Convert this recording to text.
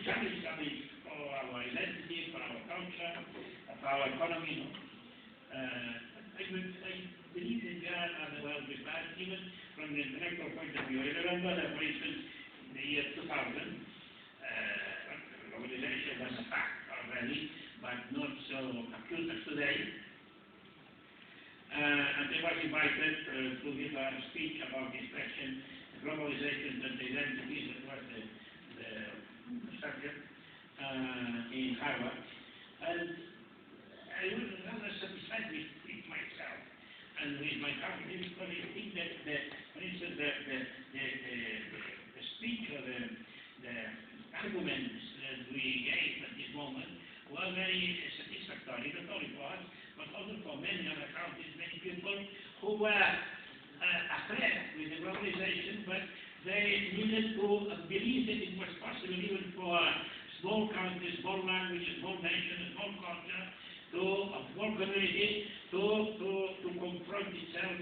challenge for our identity, for our culture, for our economy. No? I believe that we are well prepared, even from the intellectual point of view. I remember that, for instance, in the year 2000, globalization was a fact already, but not so acute as today. And I was invited to give a speech about this question, globalization and identities, that was the subject in Harvard. And I was rather satisfied with myself and with my company, because I think that, for instance, the speech or the arguments that we gave at this moment were very satisfactory, not only for us, but also for many other countries, many people who were afraid with the globalization, but they needed to believe that it was possible even for small countries, small languages, small nations, small culture, to a small community to confront itself